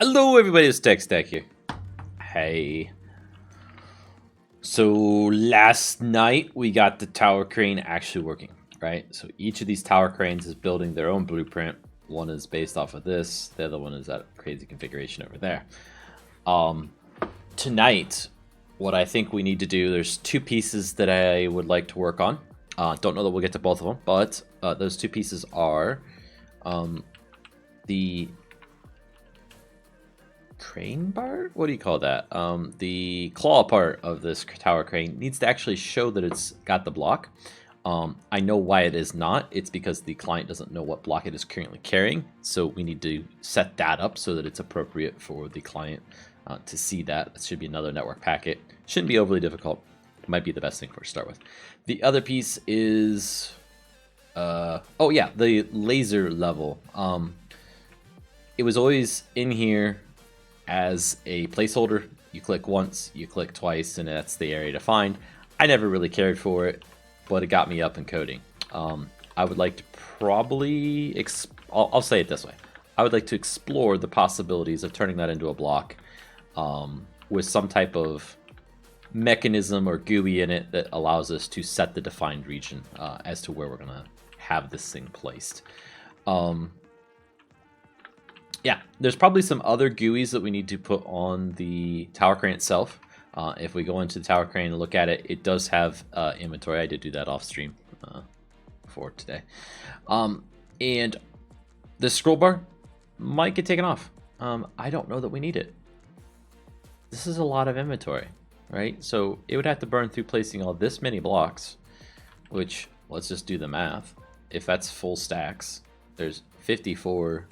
Hello everybody, it's Techstack here. Hey. So last night we got the tower crane actually working, right? So each of these tower cranes is building their own blueprint. One is based off of this, the other one is that crazy configuration over there. Tonight, what I think we need to do, there's two pieces that I would like to work on. Don't know that we'll get to both of them, but those two pieces are the crane part? What do you call that? The claw part of this tower crane needs to actually show that it's got the block. I know why it is not. It's because the client doesn't know what block it is currently carrying. So we need to set that up so that it's appropriate for the client to see that. It should be another network packet. Shouldn't be overly difficult. It might be the best thing for us to start with. The other piece is, oh yeah, the laser level. It was always in here as a placeholder. You click once, you click twice, and that's the area to find. I never really cared for it, but it got me up in coding. I would like to probably, I'll say it this way. I would like to explore the possibilities of turning that into a block with some type of mechanism or GUI in it that allows us to set the defined region as to where we're going to have this thing placed. Yeah, there's probably some other GUIs that we need to put on the tower crane itself. If we go into the tower crane and look at it, it does have inventory. I did do that off stream for today. And the scroll bar might get taken off. I don't know that we need it. This is a lot of inventory, right? So it would have to burn through placing all this many blocks, which, let's just do the math. If that's full stacks, there's 54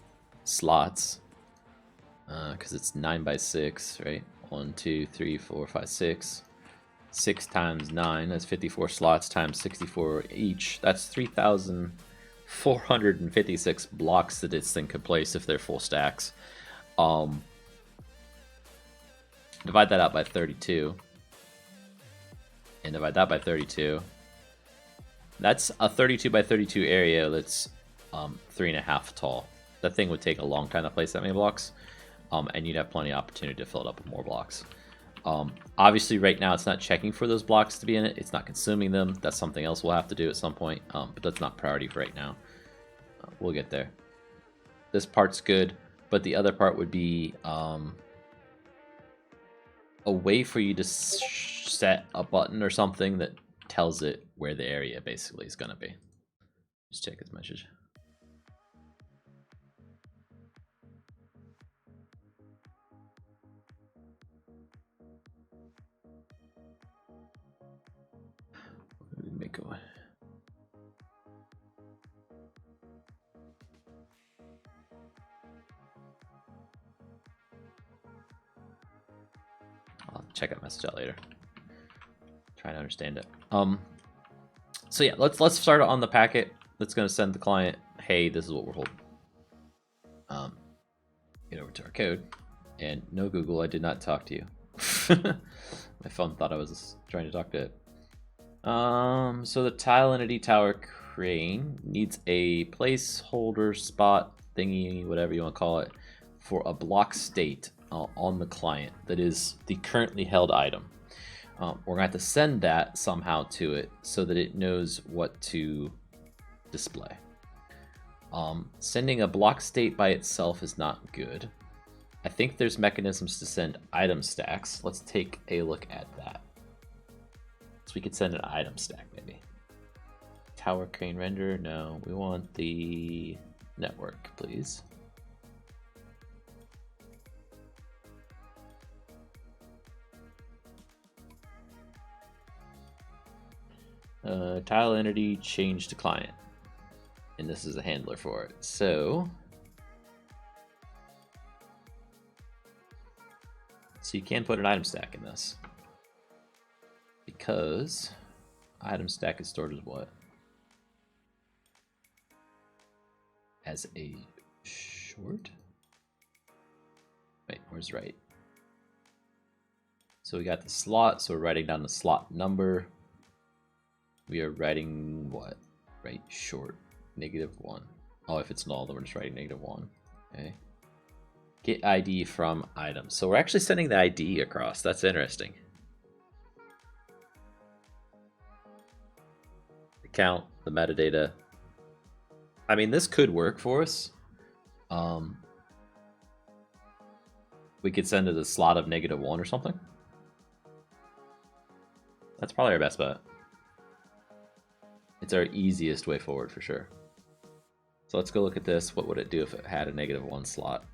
slots, because it's 9 by 6, right? 1, 2, 3, 4, 5, 6. 6 times 9, that's 54 slots times 64 each. That's 3,456 blocks that this thing could place if they're full stacks. Divide that out by 32. And divide that by 32. That's a 32 by 32 area that's 3.5 tall. That thing would take a long time to place that many blocks, and you'd have plenty of opportunity to fill it up with more blocks. Obviously, right now, it's not checking for those blocks to be in it. It's not consuming them. That's something else we'll have to do at some point, but that's not priority for right now. We'll get there. This part's good, but the other part would be a way for you to set a button or something that tells it where the area basically is going to be. Just check his message. Make one. I'll check that message out later. Trying to understand it. So yeah, let's start on the packet that's going to send the client, hey, this is what we're holding. Get over to our code, and no Google, I did not talk to you. My phone thought I was trying to talk to it. So the tile entity tower crane needs a placeholder spot thingy, whatever you want to call it, for a block state on the client that is the currently held item. We're gonna have to send that somehow to it so that it knows what to display. Sending a block state by itself is not good. I think there's mechanisms to send item stacks. Let's take a look at that. So we could send an item stack, maybe. Tower crane render, no. We want the network, please. Tile entity, change to client. And this is a handler for it. So you can put an item stack in this, because item stack is stored as what? As a short? Wait, where's right? So we got the slot, so we're writing down the slot number. We are writing what? Right, short, -1. Oh, if it's null, then we're just writing -1. Okay. Get ID from items. So we're actually sending the ID across. That's interesting. The count, the metadata. I mean, this could work for us. We could send it a slot of -1 or something. That's probably our best bet. It's our easiest way forward for sure. So let's go look at this. What would it do if it had a -1 slot?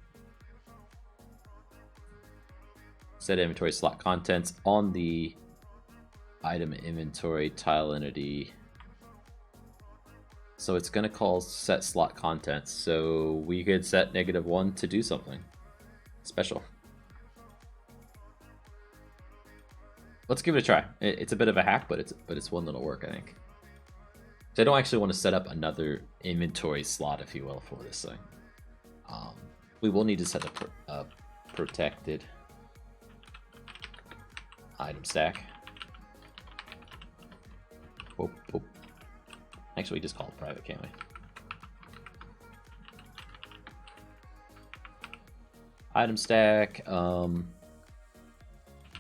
Set inventory slot contents on the item inventory tile entity. So it's going to call set slot contents. So we could set -1 to do something special. Let's give it a try. It's a bit of a hack, but it's one that'll work, I think. So I don't actually want to set up another inventory slot, if you will, for this thing. We will need to set up a protected item stack. Whoop, whoop. Actually, we just call it private, can't we? Item stack,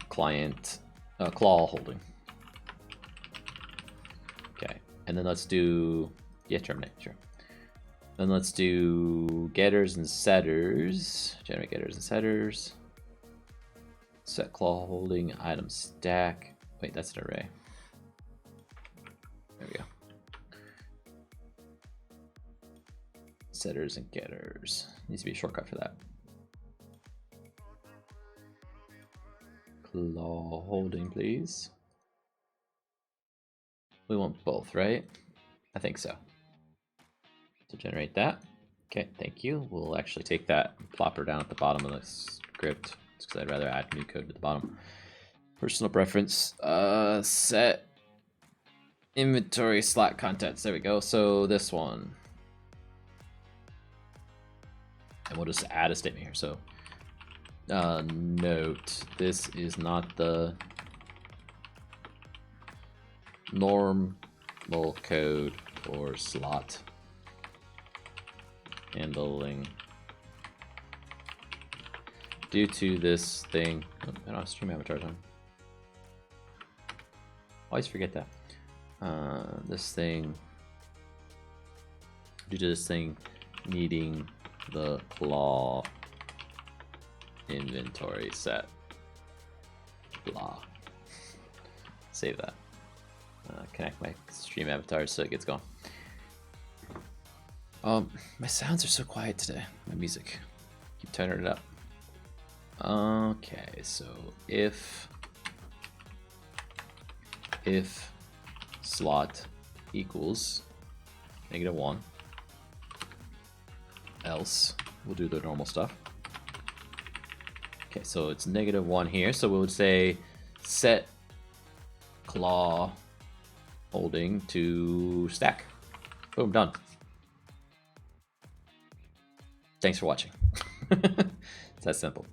client, claw holding. Okay, and then let's do, yeah, terminate, sure. Then let's do getters and setters. Generate getters and setters. Set claw holding item stack. Wait, that's an array. There we go. Setters and getters. Needs to be a shortcut for that. Claw holding, please. We want both, right? I think so. To generate that. Okay, thank you. We'll actually take that and plop her down at the bottom of the script, just because I'd rather add new code to the bottom. Personal preference, set inventory slot contents. There we go. So this one. And we'll just add a statement here. So note, this is not the normal code for slot handling due to this thing. Oh, I don't have stream avatars on. Always forget that. This thing, due to this thing needing the claw inventory set. Blah. Save that. Connect my stream avatar so it gets going. My sounds are so quiet today. My music. Keep turning it up. Okay, so if slot equals -1, else we'll do the normal stuff. Okay, so it's -1 here, so we would say set claw holding to stack. Boom, done. Thanks for watching. It's that simple.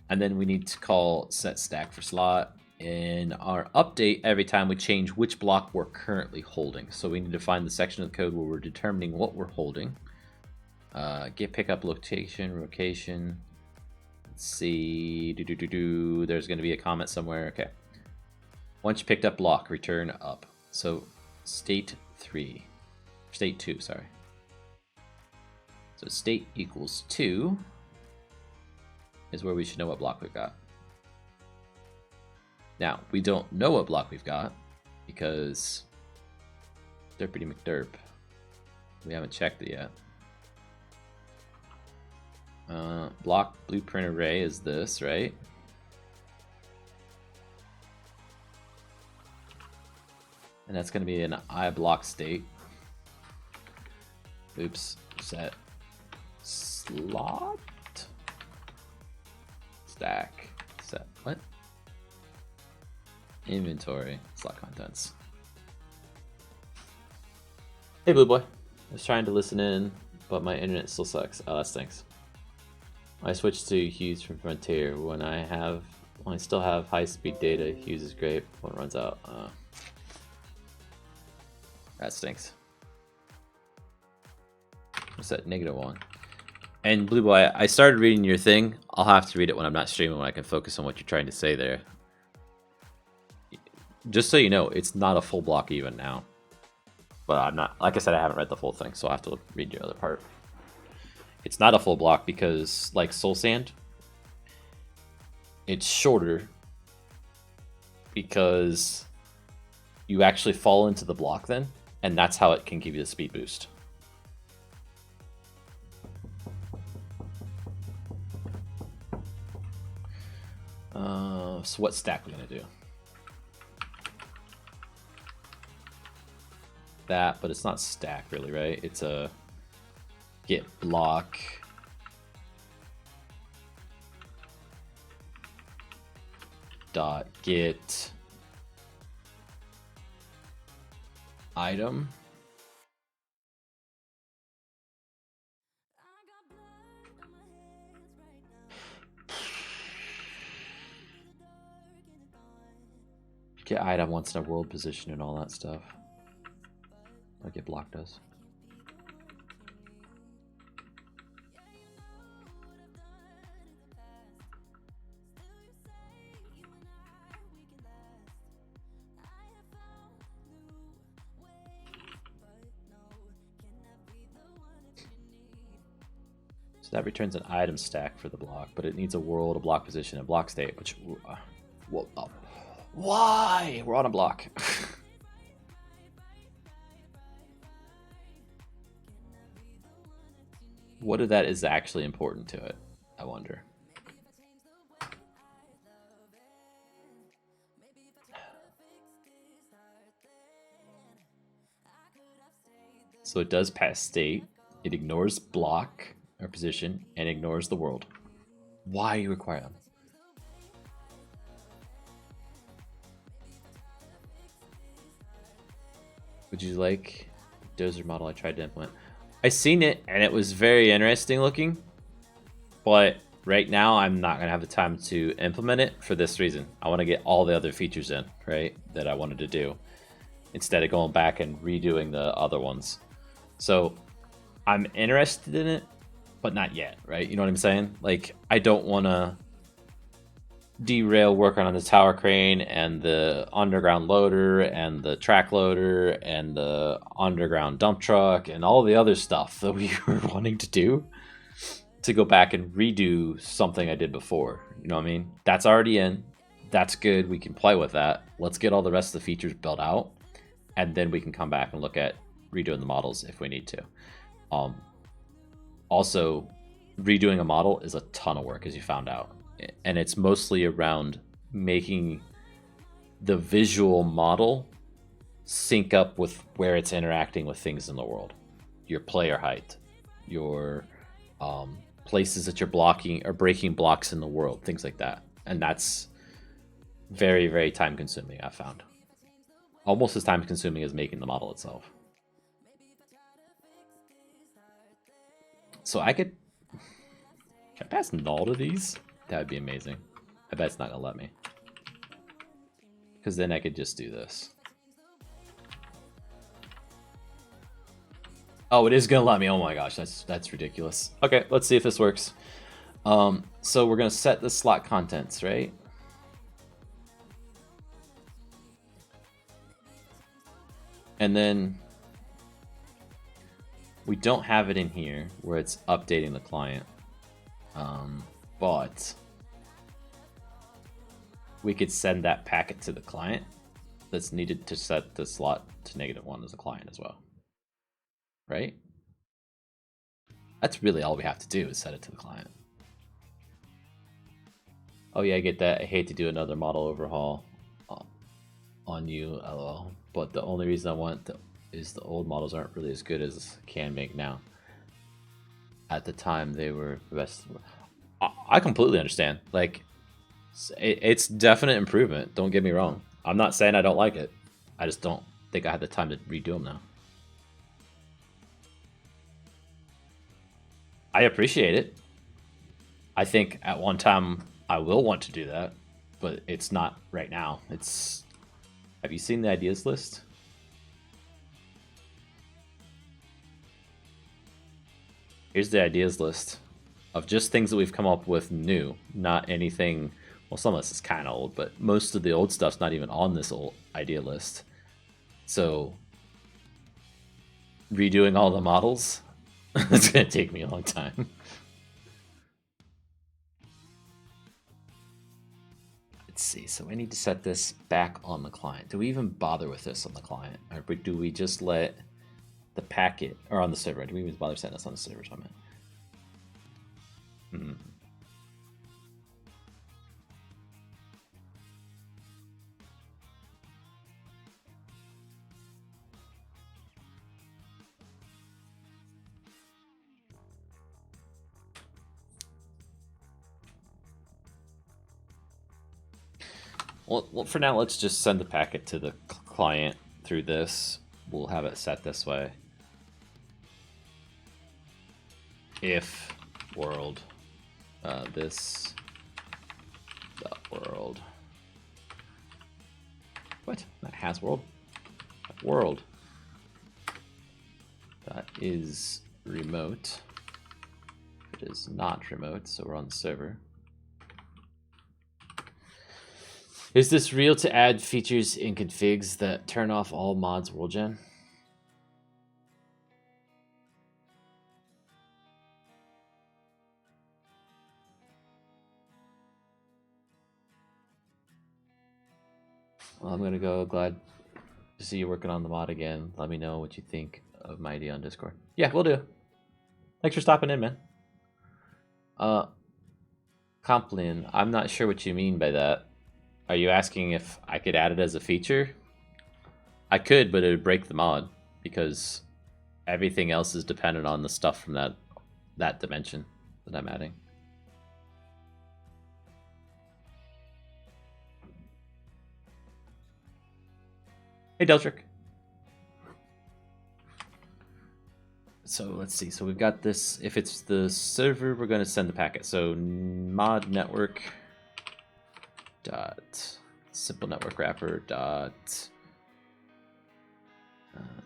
And then we need to call set stack for slot in our update every time we change which block we're currently holding. So we need to find the section of the code where we're determining what we're holding. Get pickup location. Let's see. There's going to be a comment somewhere. Okay. Once you picked up block, return up. So state 2, sorry. So state equals 2 is where we should know what block we've got. Now, we don't know what block we've got because derpity McDerp. We haven't checked it yet. Block blueprint array is this, right? And that's going to be an iBlock state. Oops, set slot stack set what? Inventory slot contents. Hey Blue Boy, I was trying to listen in, but my internet still sucks. Oh, that stinks. I switched to Hughes from Frontier. When I still have high-speed data, Hughes is great when it runs out. That stinks. What's that? -1. And Blue Boy, I started reading your thing. I'll have to read it when I'm not streaming, when I can focus on what you're trying to say there. Just so you know, it's not a full block even now. But I'm not, like I said, I haven't read the full thing, so I'll have to read your other part. It's not a full block because, like Soul Sand, it's shorter because you actually fall into the block then, and that's how it can give you the speed boost. So what stack we gonna do? That, but it's not stack really, right? It's a get block. Dot get item. Get item once in a world position and all that stuff. Like get block does. So that returns an item stack for the block, but it needs a world, a block position, and block state, which... Whoa, oh. Why? We're on a block. What of that is actually important to it? I wonder. So it does pass state. It ignores block or position and ignores the world. Why you require them? Would you like dozer model I tried to implement? I seen it and it was very interesting looking, but right now I'm not gonna have the time to implement it for this reason. I want to get all the other features in, right, that I wanted to do, instead of going back and redoing the other ones. So I'm interested in it, but not yet, right? You know what I'm saying? Like, I don't want to derail working on the tower crane and the underground loader and the track loader and the underground dump truck and all the other stuff that we were wanting to do to go back and redo something I did before. You know what I mean? That's already in. That's good. We can play with that. Let's get all the rest of the features built out, and then we can come back and look at redoing the models if we need to. Also, redoing a model is a ton of work, as you found out. And it's mostly around making the visual model sync up with where it's interacting with things in the world. Your player height, your places that you're blocking or breaking blocks in the world, things like that. And that's very, very time consuming, I found. Almost as time consuming as making the model itself. So can I pass null to these? That would be amazing. I bet it's not gonna let me. Because then I could just do this. Oh, it is gonna let me. Oh my gosh, that's ridiculous. Okay, let's see if this works. So we're gonna set the slot contents, right? And then we don't have it in here where it's updating the client. But we could send that packet to the client that's needed to set the slot to -1 as a client as well. Right? That's really all we have to do is set it to the client. Oh yeah, I get that. I hate to do another model overhaul on you, lol. But the only reason I want is the old models aren't really as good as can make now. At the time, they were the best. I completely understand. Like, it's definite improvement. Don't get me wrong. I'm not saying I don't like it. I just don't think I have the time to redo them now. I appreciate it. I think at one time I will want to do that, but it's not right now. It's. Have you seen the ideas list? Here's the ideas list of just things that we've come up with new, not anything. Well, some of this is kind of old, but most of the old stuff's not even on this old idea list. So redoing all the models, it's going to take me a long time. Let's see. So I need to set this back on the client. Do we even bother with this on the client? Or do we just let the packet, or on the server? Do we even bother setting this on the server? So Well, for now, let's just send the packet to the client through this. We'll have it set this way. If world this dot world. What? That has world. World that is remote. It is not remote, so we're on the server. Is this real to add features in configs that turn off all mods world gen? Well, I'm gonna go. Glad to see you working on the mod again. Let me know what you think of my idea on Discord. Yeah, we'll do. Thanks for stopping in, man. Complin, I'm not sure what you mean by that. Are you asking if I could add it as a feature? I could, but it would break the mod because everything else is dependent on the stuff from that dimension that I'm adding. Hey, Deltrick. So let's see. So we've got this. If it's the server, we're going to send the packet. So mod network dot simple network wrapper dot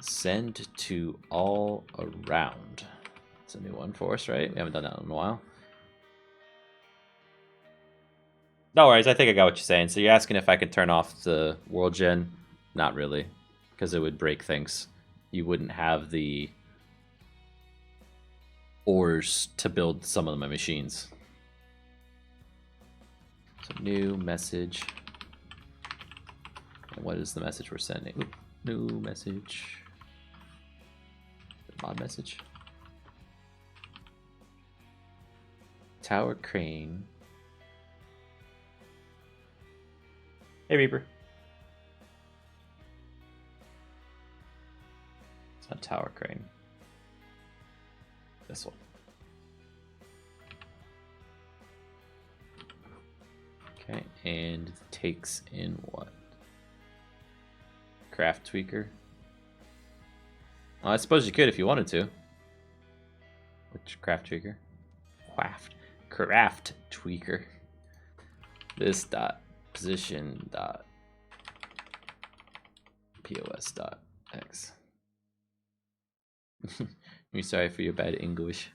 send to all around. It's a new one for us, right? We haven't done that in a while. No worries. I think I got what you're saying. So you're asking if I could turn off the world gen? Not really, because it would break things. You wouldn't have the ores to build some of my machines. So new message. And what is the message we're sending? Ooh, new message. Mod message. Tower crane. Hey, Reaper. It's not tower crane. This one. Okay, and takes in what? Craft tweaker. Well, I suppose you could if you wanted to. Which craft tweaker? Craft tweaker. This dot position dot pos dot x. I'm sorry for your bad English.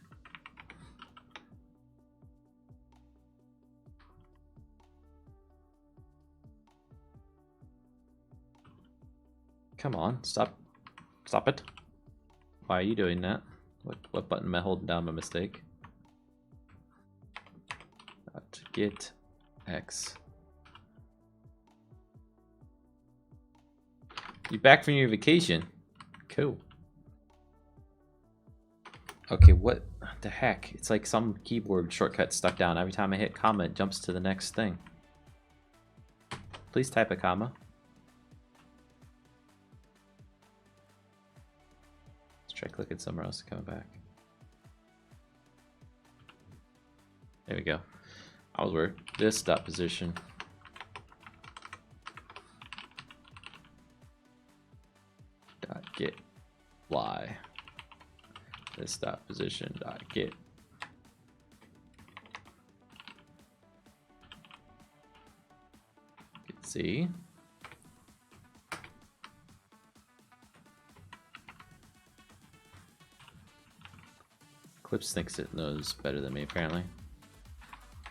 Come on, stop it. Why are you doing that? What button am I holding down by mistake? Get X. You back from your vacation? Cool. Okay, what the heck? It's like some keyboard shortcut stuck down. Every time I hit comma, it jumps to the next thing. Please type a comma. Let's try clicking somewhere else to come back. There we go. I was weird. This dot position. Dot get fly. This dot position dot get. Get Z. Eclipse thinks it knows better than me, apparently.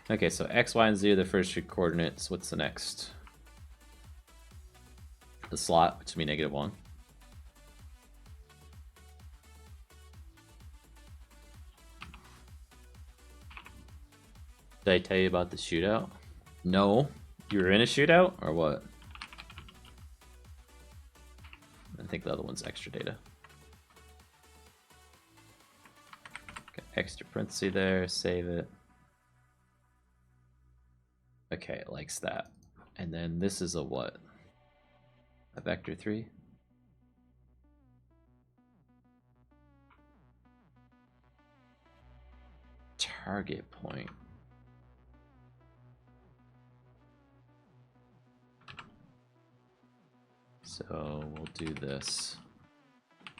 Okay, so X, Y, and Z are the first three coordinates. What's the next? The slot, which would be -1. Did I tell you about the shootout? No. You were in a shootout, or what? I think the other one's extra data. Okay, extra parenthesis there, save it. Okay, it likes that. And then this is a what? A vector 3? Target point. So we'll do this.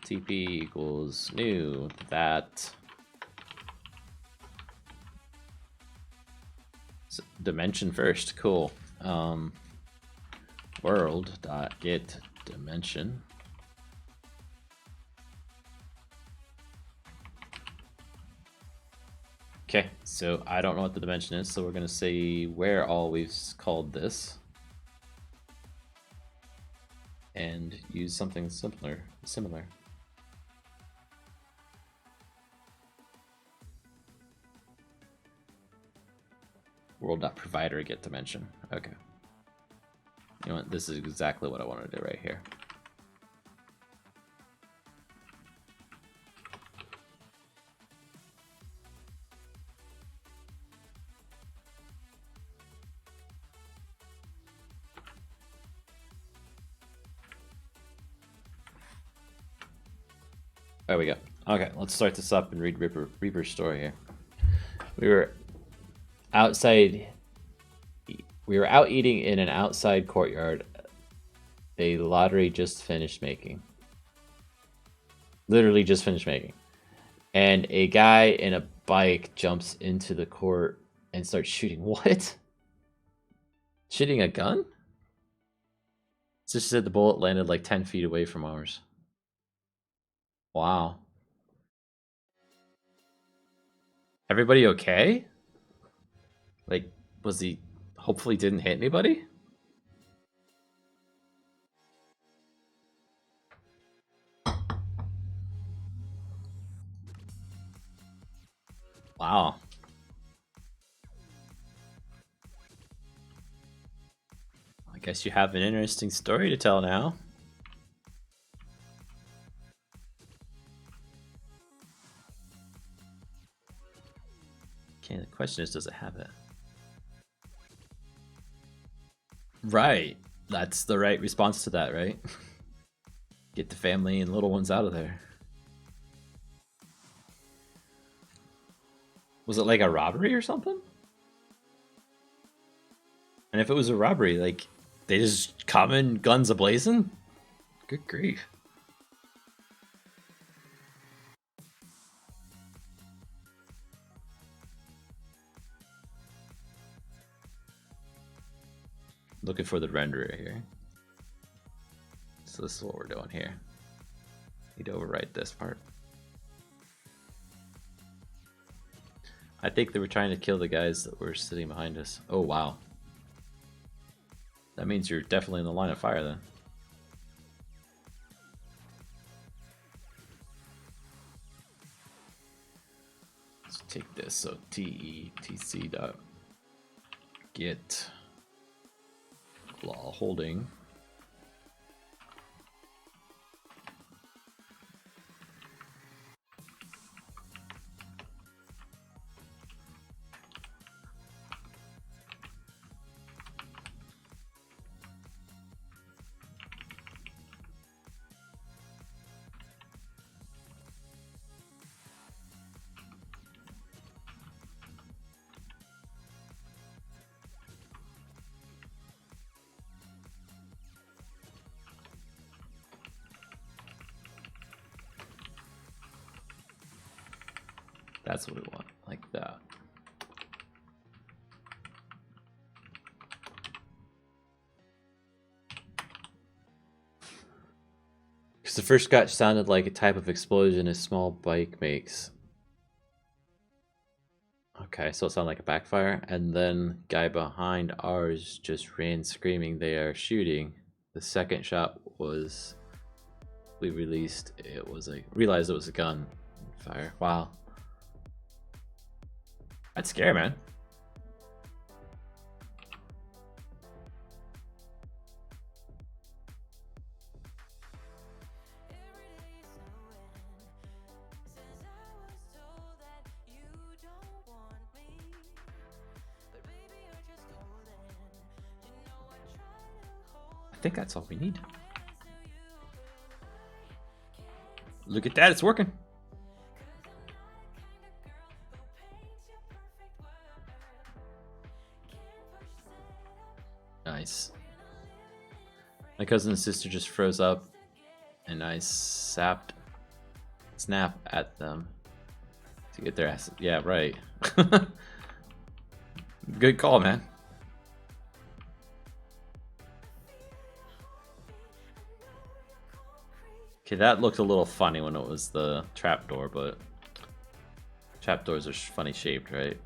TP equals new that. So dimension first, cool. World dot get dimension. Okay, so I don't know what the dimension is, so we're gonna say where always called this, and use something similar. World.provider get dimension. Okay. You know what? This is exactly what I want to do right here. There we go. Okay, let's start this up and read Reaper's story here. We were outside. We were out eating in an outside courtyard. A lottery just finished making. Literally just finished making. And a guy in a bike jumps into the court and starts shooting. What? Shooting a gun? It just said the bullet landed like 10 feet away from ours. Wow. Everybody okay? Like, was he hopefully didn't hit anybody? Wow. I guess you have an interesting story to tell now. Okay, the question is, does it have it? Right. That's the right response to that, right? Get the family and little ones out of there. Was it like a robbery or something? And if it was a robbery, like, they just come in guns ablazing? Good grief. Looking for the renderer here. So this is what we're doing here. Need to overwrite this part. I think they were trying to kill the guys that were sitting behind us. Oh, wow. That means you're definitely in the line of fire then. Let's take this. So TETC dot get claw holding. That's what we want, like that. Because the first scratch sounded like a type of explosion a small bike makes. Okay, so it sounded like a backfire, and then guy behind ours just ran screaming they are shooting. The second shot was we realized it was a gun fire. Wow. That's scary, man. I think that's all we need. Look at that, it's working. Nice. My cousin and sister just froze up, and I snap at them to get their ass. Yeah, right. Good call, man. Okay, that looked a little funny when it was the trapdoor, but trapdoors are funny shaped, right?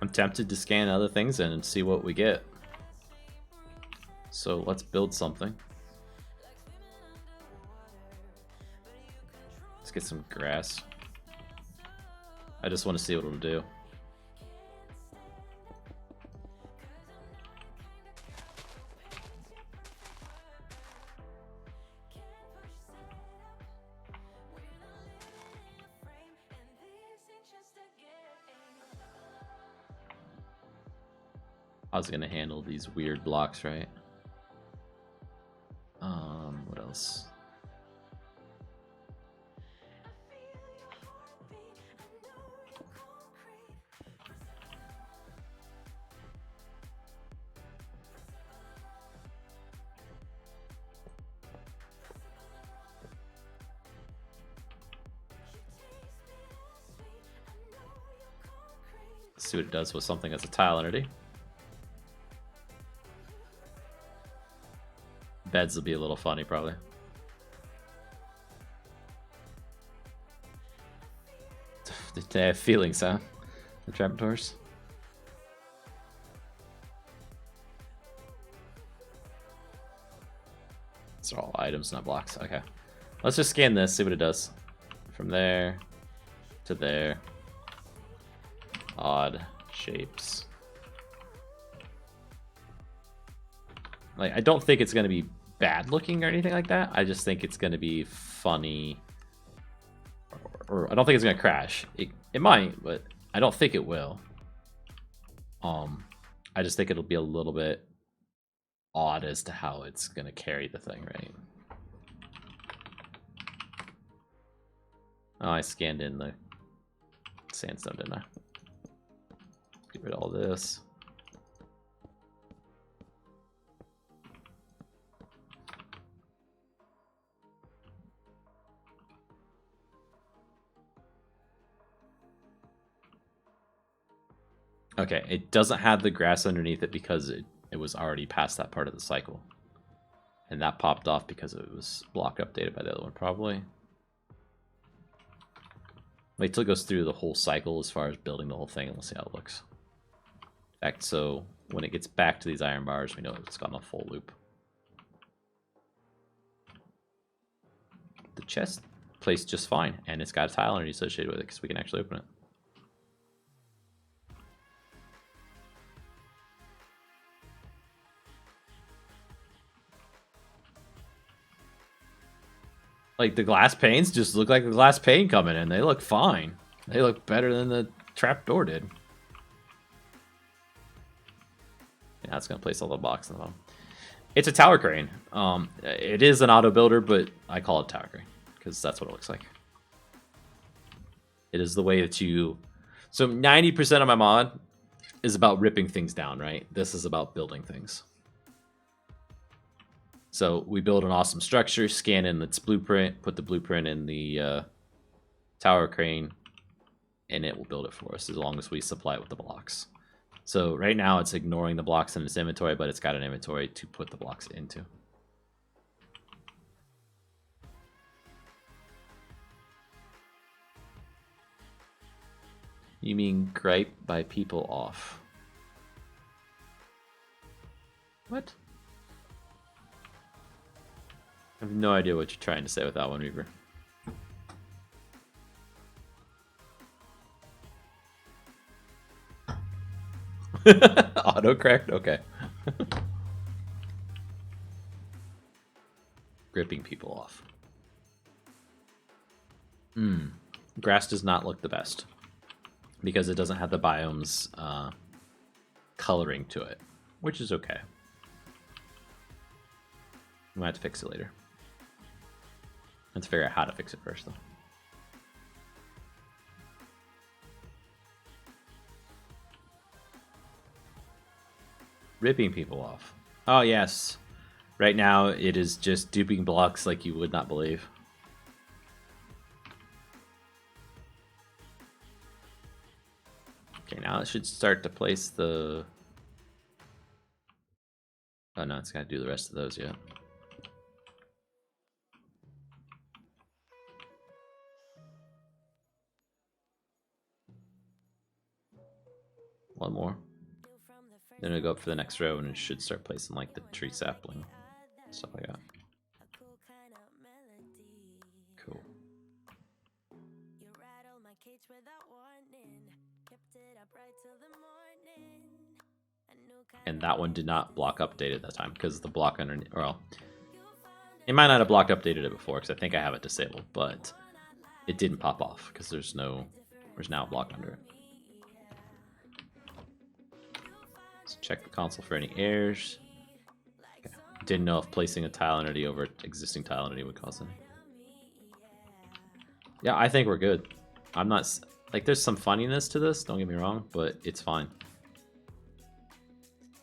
I'm tempted to scan other things and see what we get. So let's build something. Let's get some grass. I just want to see what it'll do. How's it gonna handle these weird blocks, right? What else? Let's see what it does with something that's a tile entity. Beds will be a little funny, probably. They have feelings, huh? The trapdoors. These are all items, not blocks. Okay. Let's just scan this, see what it does. From there to there. Odd shapes. Like, I don't think it's going to be bad looking or anything like that. I just think it's going to be funny. Or I don't think it's going to crash. It might, but I don't think it will. I just think it'll be a little bit odd as to how it's going to carry the thing, right? Oh, I scanned in the sandstone, didn't I? Get rid of all this. Okay, it doesn't have the grass underneath it because it was already past that part of the cycle. And that popped off because it was block updated by the other one, probably. Wait till it goes through the whole cycle as far as building the whole thing, and we'll see how it looks. In fact, so when it gets back to these iron bars, we know it's gone a full loop. The chest placed just fine, and it's got a tile energy associated with it because we can actually open it. Like, the glass panes just look like a glass pane coming in. They look fine. They look better than the trapdoor did. Yeah, it's gonna place a little box in the bottom. It's a tower crane. It is an auto builder, but I call it tower crane because that's what it looks like. It is the way that you. So 90% of my mod is about ripping things down, right? This is about building things. So we build an awesome structure, scan in its blueprint, put the blueprint in the tower crane, and it will build it for us as long as we supply it with the blocks. So right now it's ignoring the blocks in its inventory, but it's got an inventory to put the blocks into. You mean gripe by people off? What? I have no idea what you're trying to say with that one, Reaper. Autocorrect? Okay. Gripping people off. Grass does not look the best because it doesn't have the biomes coloring to it, which is okay. We might have to fix it later. Let's figure out how to fix it first, though. Ripping people off. Oh, yes. Right now, it is just duping blocks like you would not believe. Okay, now it should start to place the... Oh, no, it's got to do the rest of those yet. One more. Then it'll go up for the next row and it should start placing like the tree sapling. Stuff like that. Cool. And that one did not block update at that time because the block underneath, well, it might not have block updated it before because I think I have it disabled, but it didn't pop off because there's now a block under it. Let's check the console for any errors. Okay. Didn't know if placing a tile entity over existing tile entity would cause any. Yeah, I think we're good. I'm not, like, there's some funniness to this, don't get me wrong, but it's fine.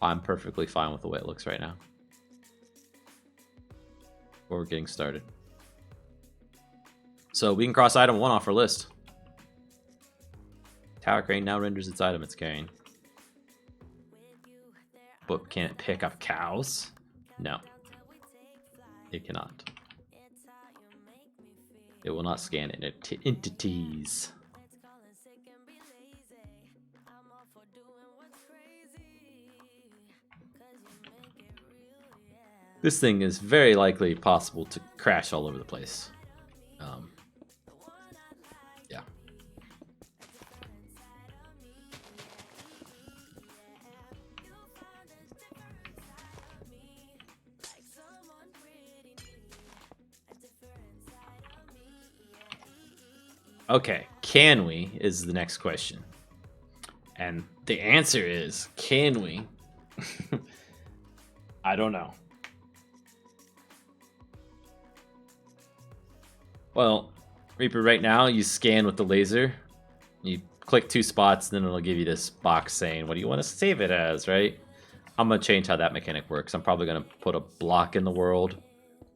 I'm perfectly fine with the way it looks right now. We're getting started. So we can cross item 1 off our list. Tower crane now renders its item it's carrying. But can it pick up cows? No. It cannot. It will not scan entities. This thing is very likely possible to crash all over the place. Yeah. Okay, can we is the next question. And the answer is, can we? I don't know. Well, Reaper, right now you scan with the laser. You click 2 spots, then it'll give you this box saying, what do you want to save it as, right? I'm going to change how that mechanic works. I'm probably going to put a block in the world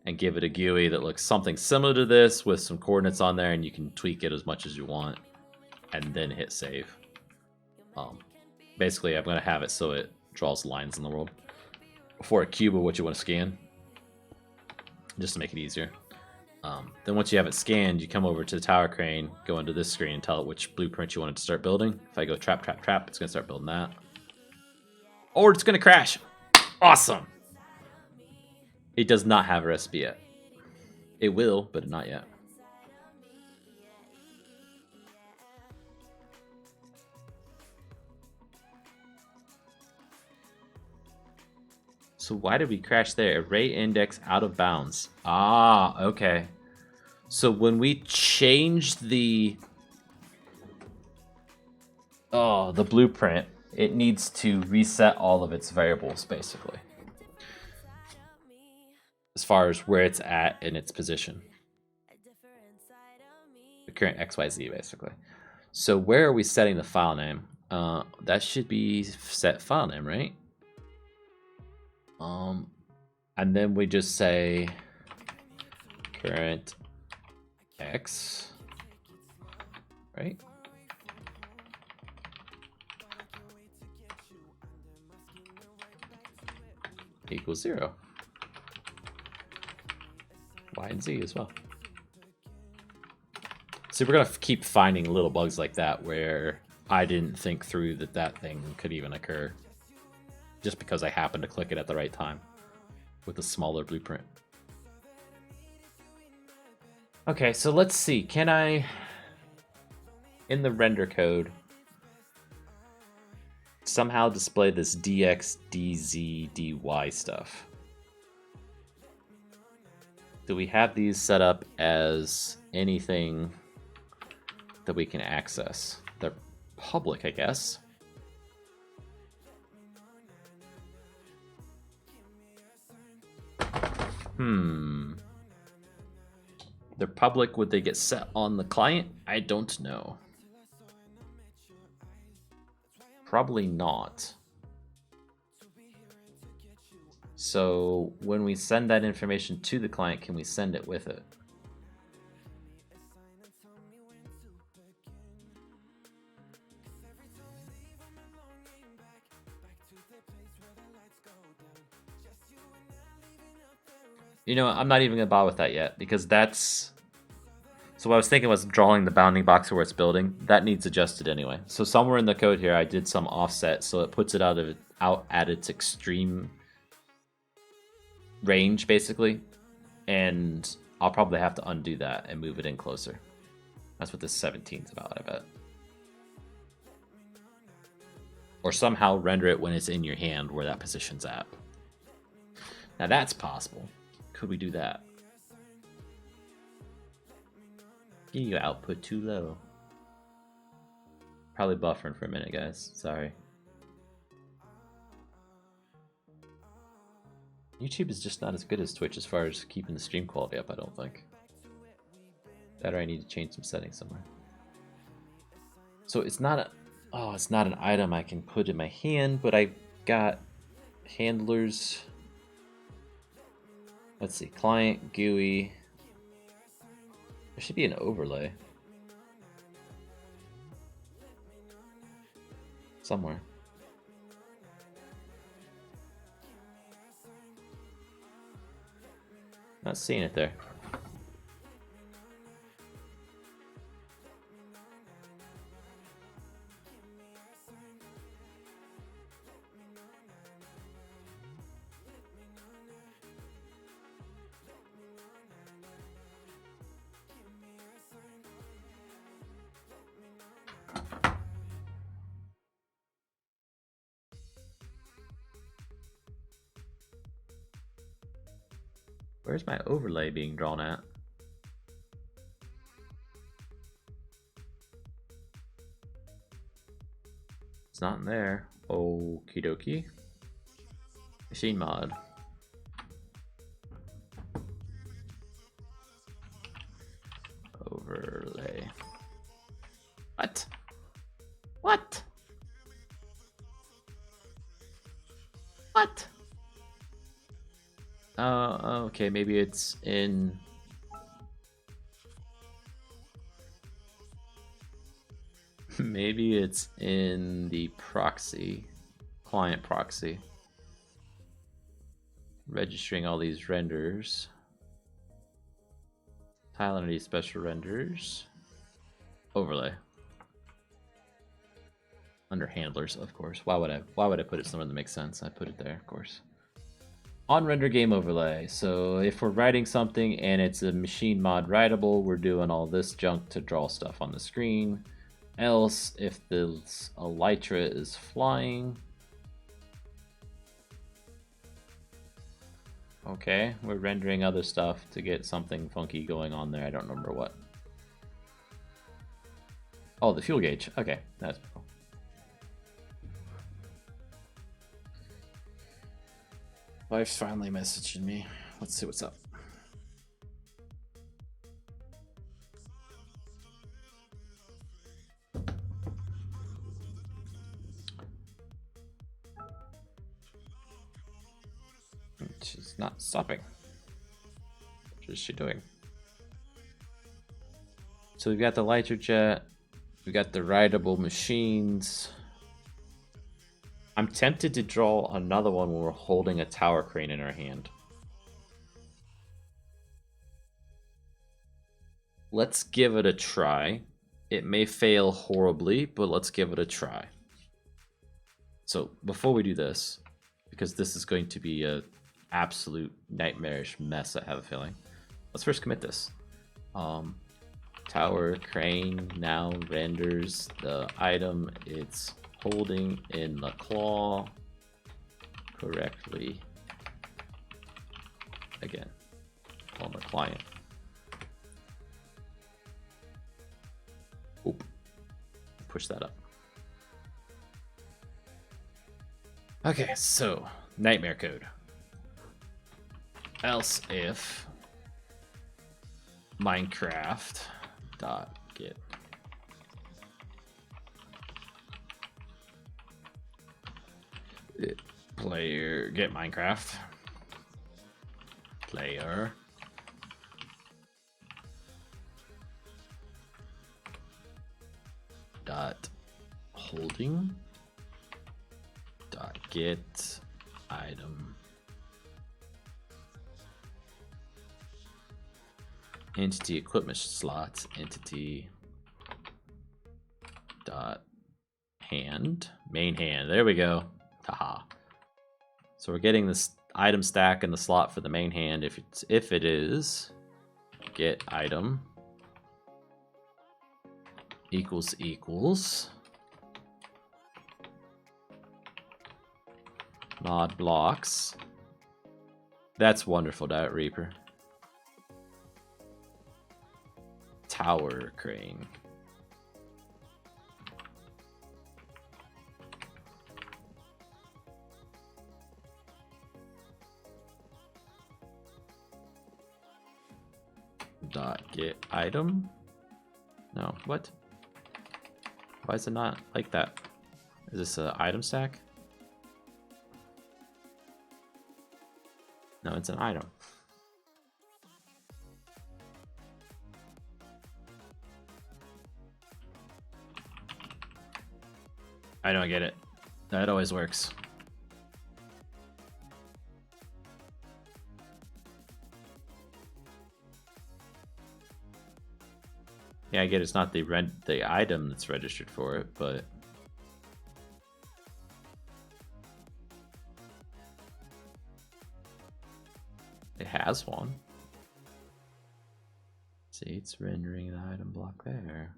and give it a GUI that looks something similar to this with some coordinates on there, and you can tweak it as much as you want and then hit save. Basically, I'm going to have it so it draws lines in the world for a cube of what you want to scan, just to make it easier. Then once you have it scanned, you come over to the tower crane, go into this screen, and tell it which blueprint you want it to start building. If I go trap, trap, trap, it's going to start building that. Or it's going to crash. Awesome. It does not have a recipe yet. It will, but not yet. So why did we crash there? Array index out of bounds. Ah, okay. So when we changed the blueprint, it needs to reset all of its variables, basically. As far as where it's at in its position. The current XYZ, basically. So where are we setting the file name? That should be set file name, right? And then we just say current X, right? equals 0. Y and Z as well. So we're going to keep finding little bugs like that where I didn't think through that that thing could even occur just because I happened to click it at the right time with a smaller blueprint. Okay, so let's see. Can I, in the render code, somehow display this dx, dz, dy stuff? Do we have these set up as anything that we can access? They're public, I guess. They're public. Would they get set on the client? I don't know. Probably not. So when we send that information to the client, can we send it with it? You know, I'm not even gonna bother with that yet because that's. So what I was thinking was drawing the bounding box where it's building. That needs adjusted anyway. So somewhere in the code here, I did some offset, so it puts it out at its extreme range, basically. And I'll probably have to undo that and move it in closer. That's what this 17 is about, I bet. Or somehow render it when it's in your hand where that position's at. Now that's possible. Could we do that? Your output too low. Probably buffering for a minute, guys. Sorry. YouTube is just not as good as Twitch as far as keeping the stream quality up, I don't think. That or I need to change some settings somewhere. So it's not a... Oh, it's not an item I can put in my hand, but I got handlers. Let's see, client, GUI. There should be an overlay. Somewhere. Not seeing it there. Where's my overlay being drawn at? It's not in there. Okie dokie. Machine mod. Overlay. What? What? What? Okay, maybe it's in... Maybe it's in the proxy, client proxy. Registering all these renders. Tile entity special renders. Overlay. Under handlers, of course. Why would I put it somewhere that makes sense? I put it there, of course. On render game overlay. So if we're writing something and it's a machine mod writable, we're doing all this junk to draw stuff on the screen. Else, if the elytra is flying, okay, we're rendering other stuff to get something funky going on there. I don't remember what. Oh, the fuel gauge. Okay, that's cool. Wife's finally messaging me. Let's see what's up. She's not stopping. What is she doing? So we've got the lighter jet. We got the rideable machines. I'm tempted to draw another one when we're holding a tower crane in our hand. Let's give it a try. It may fail horribly, but let's give it a try. So before we do this, because this is going to be a absolute nightmarish mess, I have a feeling. Let's first commit this. Tower crane now renders the item it's holding in the claw correctly. Again, on the client. Oop. Push that up. Okay, so nightmare code. Else if Minecraft dot get player get Minecraft player dot holding dot get item entity equipment slots entity dot hand main hand. There we go. Haha. So we're getting this item stack in the slot for the main hand. If it is get item equals mod blocks. That's wonderful, Diet Reaper. Tower crane. Dot get item. No, what? Why is it not like that? Is this an item stack? No, it's an item. I don't get it. That always works. Yeah, I get it's not the item that's registered for it, but it has one. See, it's rendering the item block there.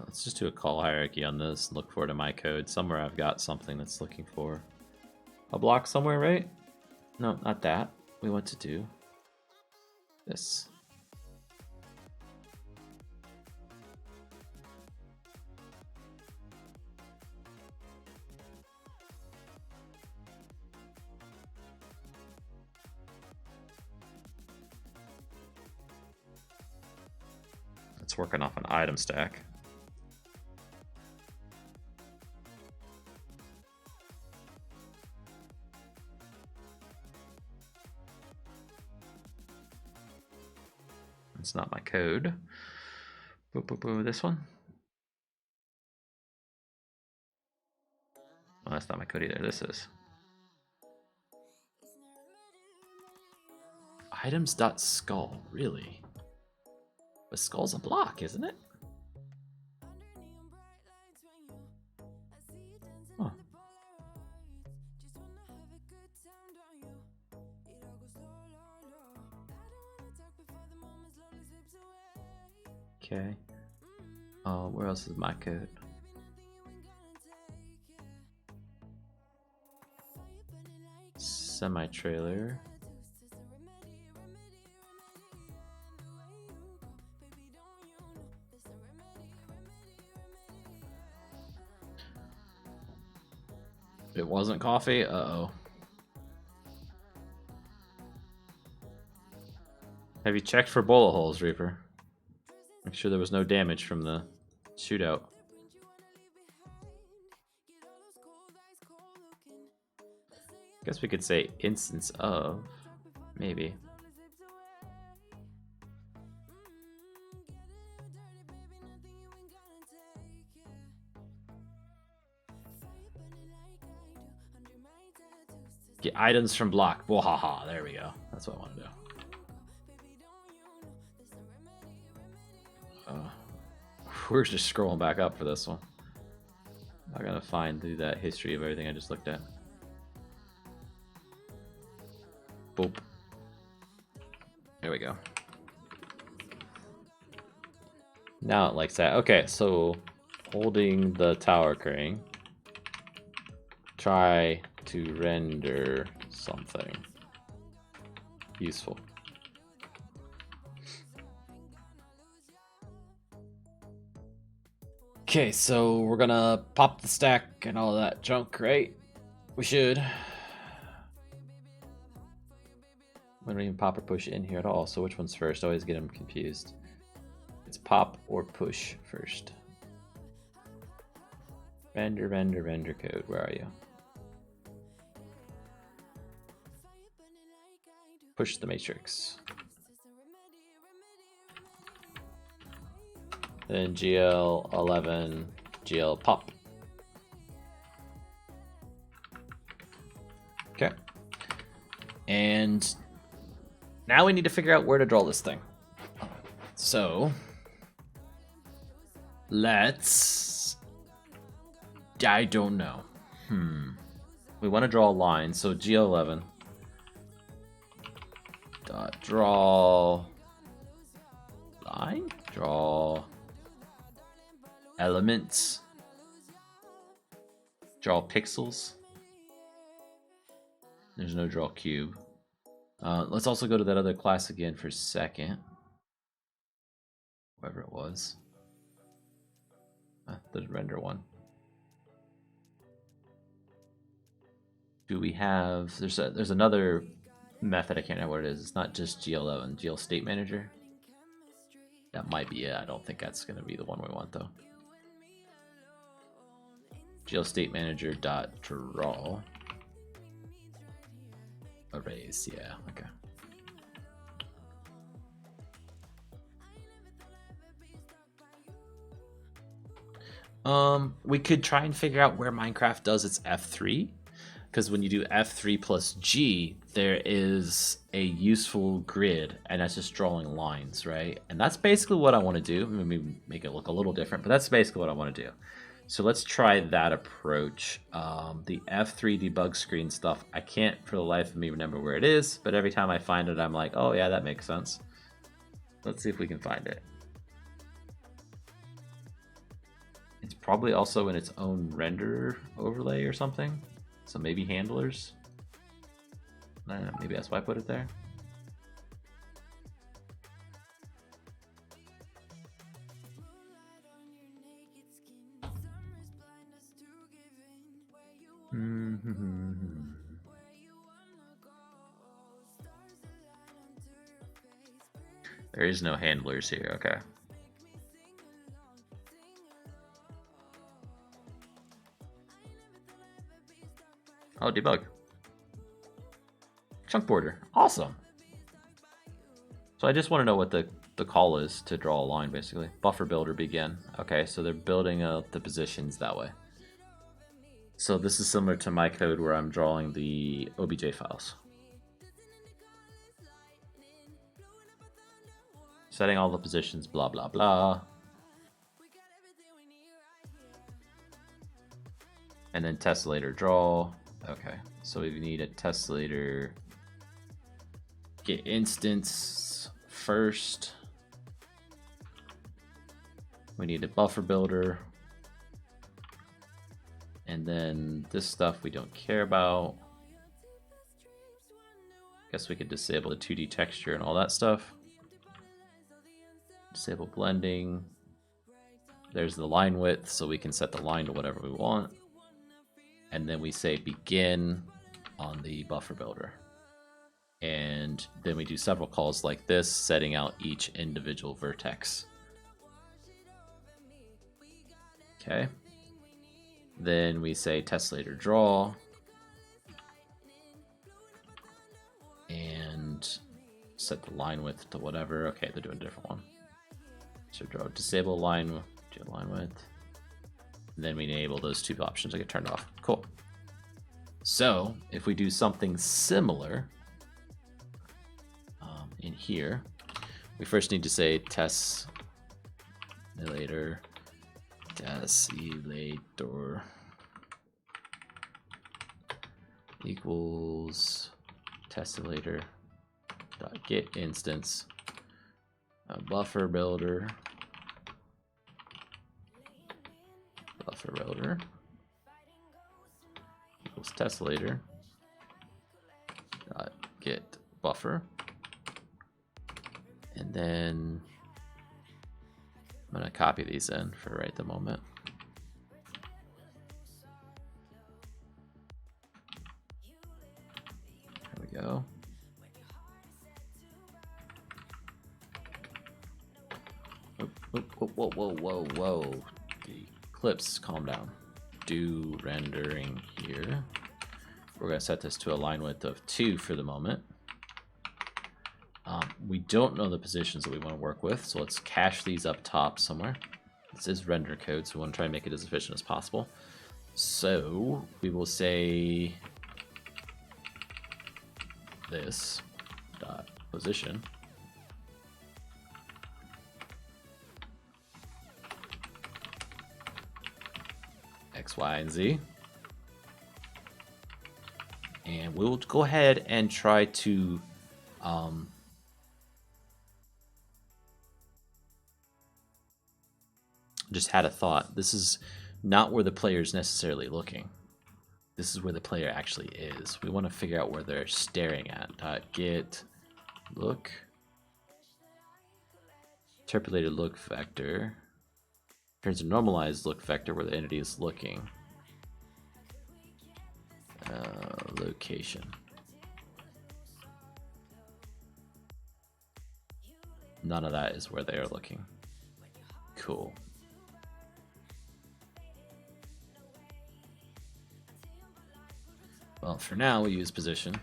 Let's just do a call hierarchy on this and look for it in my code. Somewhere I've got something that's looking for a block somewhere, right? No, not that. We want to do this. It's working off an item stack. It's not my code. This one. Oh, that's not my code either. This is. Items.skull, really? But skull's a block, isn't it? Huh. Okay. Where else is my code? Semi-trailer. It wasn't coffee? Uh-oh. Have you checked for bullet holes, Reaper? Make sure there was no damage from the shootout. Guess we could say instance of, maybe. Get items from block. Wahaha, there we go. That's what I want to do. We're just scrolling back up for this one. I gotta find through that history of everything I just looked at. Boop. There we go. Now it likes that. Okay, so holding the tower crane. Try to render something useful. Okay, so we're gonna pop the stack and all that junk, right? We should. We don't even pop or push in here at all, so which one's first? I always get them confused. It's pop or push first. Render code, where are you? Push the matrix. Then GL11, GL pop. Okay. And now we need to figure out where to draw this thing. So let's, I don't know. We want to draw a line. So GL11 dot draw line, draw elements, draw pixels. There's no draw cube. Let's also go to that other class again for a second. Whatever it was. The render one. Do we have, there's another method, I can't remember what it is. It's not just GL11, GL state manager. That might be it. I don't think that's going to be the one we want though. GL state manager dot draw arrays. Yeah, okay. We could try and figure out where Minecraft does its F3, because when you do F3 plus G, there is a useful grid, and that's just drawing lines, right? And that's basically what I want to do. Maybe make it look a little different, but that's basically what I want to do. So let's try that approach. The F3 debug screen stuff, I can't for the life of me remember where it is, but every time I find it, I'm like, oh yeah, that makes sense. Let's see if we can find it. It's probably also in its own render overlay or something. So maybe handlers. Maybe that's why I put it there. There is no handlers here, okay. Oh, debug. Chunk border, awesome. So I just want to know what the call is to draw a line, basically. Buffer builder begin. Okay, so they're building the positions that way. So this is similar to my code where I'm drawing the OBJ files. Setting all the positions, blah, blah, blah. And then tessellator draw. Okay, so we need a tessellator get instance first. We need a buffer builder. And then this stuff we don't care about. Guess we could disable the 2D texture and all that stuff. Disable blending. There's the line width, so we can set the line to whatever we want. and then we say begin on the buffer builder. And then we do several calls like this, setting out each individual vertex. Okay. Then we say test later draw. And set the line width to whatever. Okay, they're doing a different one. So draw disable line width. And then we enable those two options that get turned off. Cool. So if we do something similar in here, we first need to say tesselator equals tesselator dot get instance buffer builder equals tesselator dot get buffer, and then I'm going to copy these in for right the moment. There we go. Whoa. The clips, calm down. Do rendering here. We're going to set this to a line width of 2 for the moment. We don't know the positions that we want to work with, so let's cache these up top somewhere. This is render code, so we want to try and make it as efficient as possible. So we will say this dot position X, Y, and Z. And we'll go ahead and try to just had a thought. This is not where the player is necessarily looking. This is where the player actually is. We want to figure out where they're staring at. Get look interpolated look vector turns a normalized look vector where the entity is looking. Location. None of that is where they are looking. Cool. Well, for now, we use position.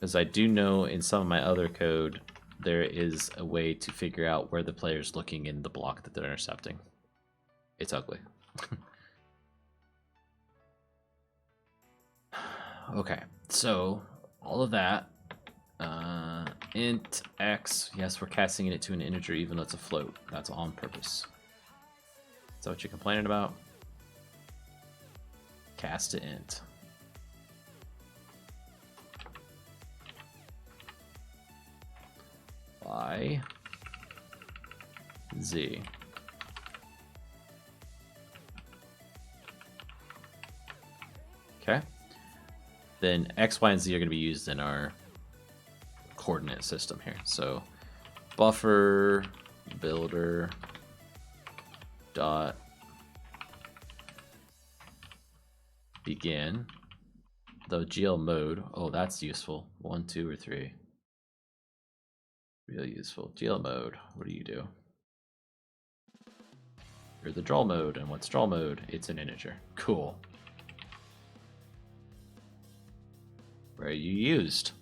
Because I do know in some of my other code, there is a way to figure out where the player is looking in the block that they're intercepting. It's ugly. Okay, so all of that. Int x, yes, we're casting it to an integer even though it's a float. That's on purpose. Is that what you're complaining about? Cast to int. Y, Z. Okay. Then X, Y, and Z are going to be used in our coordinate system here. So buffer builder dot begin the GL mode. Oh, that's useful. 1, 2, or 3. Really useful. GL mode. What do you do? You're the draw mode. And what's draw mode? It's an integer. Cool. Where are you used?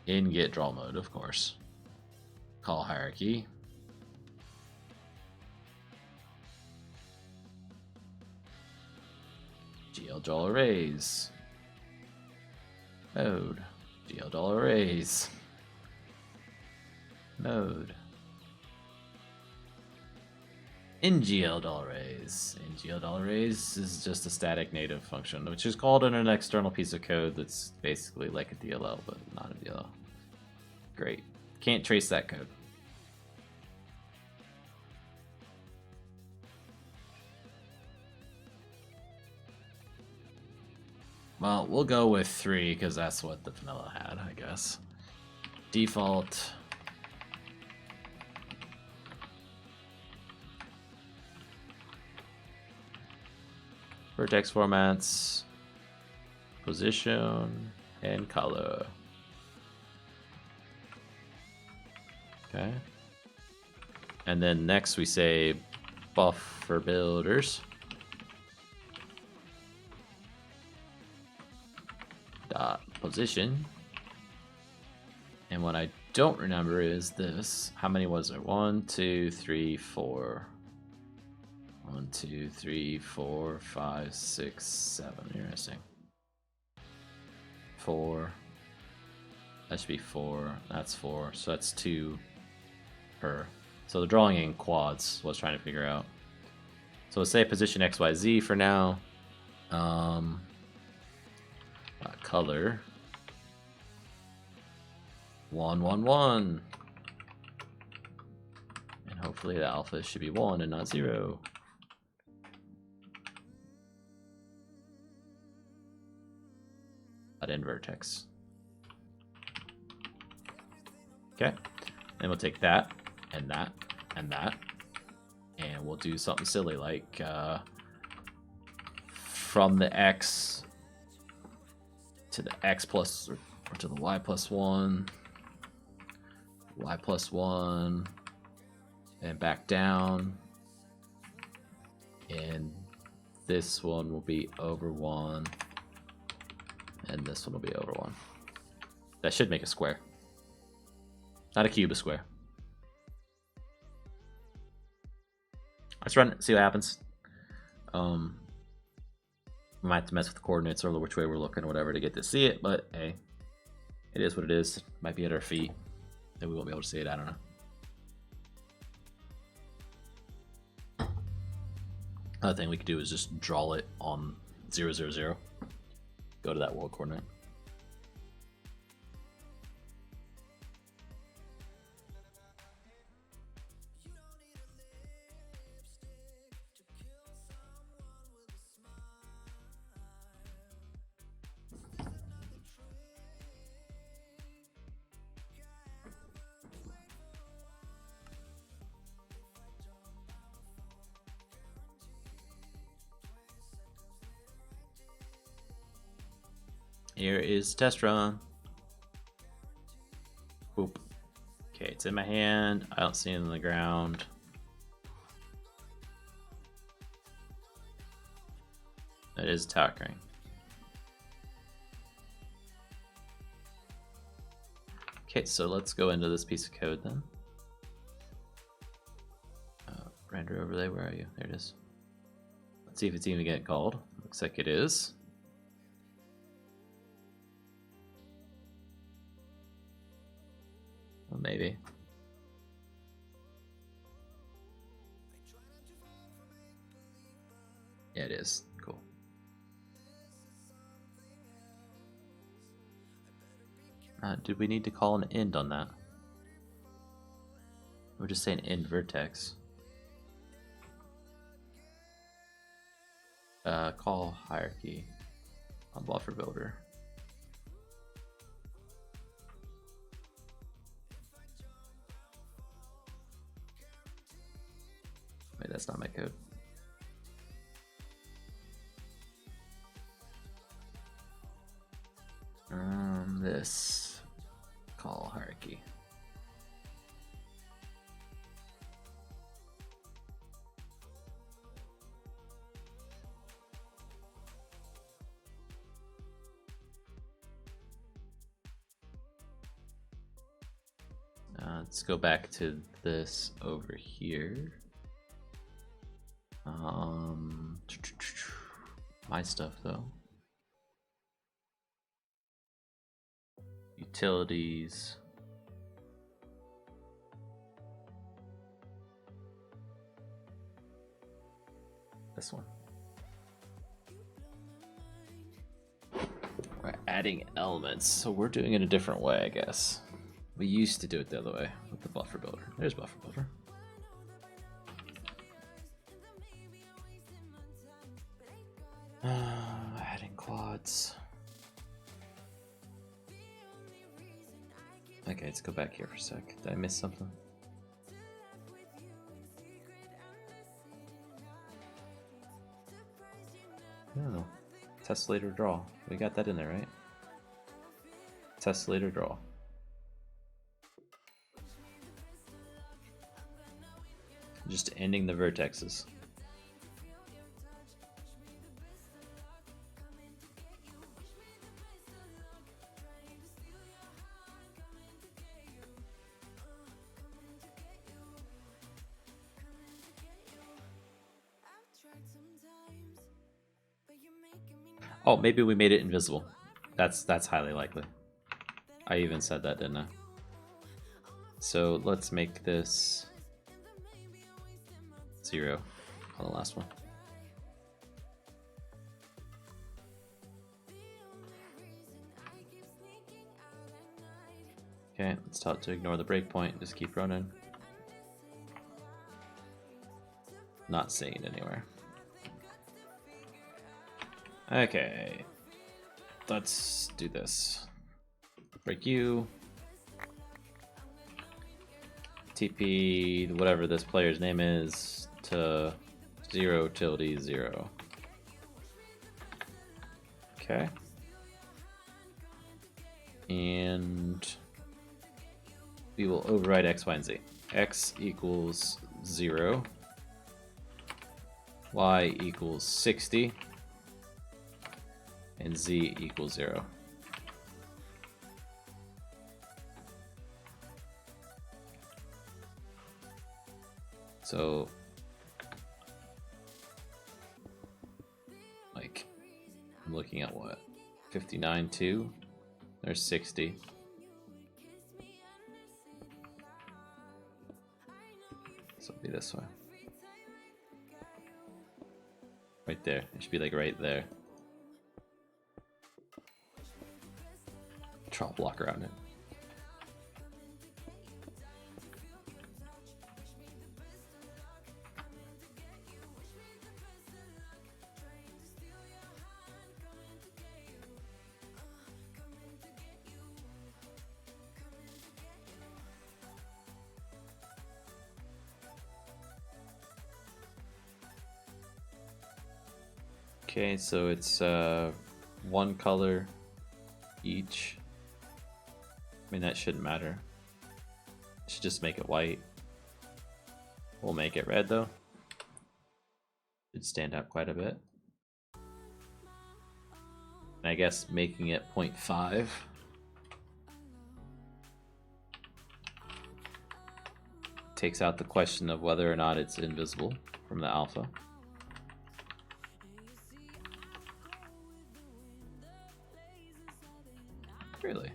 In get draw mode, of course. Call hierarchy. GL draw arrays. Mode. GL draw arrays. Mode. In GL draw arrays. In GL draw arrays is just a static native function, which is called in an external piece of code that's basically like a DLL, but not a DLL. Great. Can't trace that code. Well, we'll go with 3 because that's what the vanilla had, I guess. Default vertex formats, position, and color. Okay. And then next we say buffer builders. Dot position. And what I don't remember is this. How many was there? 1, 2, 3, 4. 1, 2, 3, 4, 5, 6, 7. Interesting. 4. That should be 4. That's 4. So that's 2 per. So the drawing in quads was trying to figure out. So let's say position XYZ for now. Color 1, 1, 1. And hopefully the alpha should be 1 and not 0. In vertex. Okay, then we'll take that and that and that, and we'll do something silly like from the X to the X plus or to the Y plus 1, Y plus 1, and back down, and this one will be over 1. And this one will be over 1. That should make a square. Not a cube, a square. Let's run it, see what happens. We might have to mess with the coordinates or which way we're looking or whatever to get to see it, but hey, it is what it is. It might be at our feet. Then we won't be able to see it, I don't know. Another thing we could do is just draw it on 0, 0, 0. Go to that world coordinate. Here is test run. Boop. Okay, it's in my hand. I don't see it on the ground. That is a tower crane. Okay, so let's go into this piece of code then. Render overlay, where are you? There it is. Let's see if it's even getting called. Looks like it is. Well, maybe. Yeah, it is. Cool. Did we need to call an end on that? We're just saying end vertex. Call hierarchy on buffer builder. Wait, that's not my code. This call hierarchy. Let's go back to this over here. My stuff though. Utilities. This one. We're adding elements, so we're doing it a different way, I guess. We used to do it the other way with the buffer builder. There's buffer builder. Adding quads. Okay, let's go back here for a sec. Did I miss something? Oh, tessellator draw. We got that in there, right? Tessellator draw. Just ending the vertexes. Oh, maybe we made it invisible. That's highly likely. I even said that, didn't I? So let's make this 0 on the last one. Okay, let's tell it to ignore the breakpoint, just keep running. Not seeing it anywhere. Okay, let's do this. Break you. TP whatever this player's name is to 0 tilde 0. Okay. And we will override x, y, and z. X equals 0. Y equals 60. And z equals 0. So, like, I'm looking at what? 59, 2. There's 60. So it'll be this way. Right there. It should be like right there. Draw a block around it. Okay, so it's one color each. I mean, that shouldn't matter. Should just make it white. We'll make it red though. Should stand out quite a bit. And I guess making it 0.5. Takes out the question of whether or not it's invisible from the alpha. Really?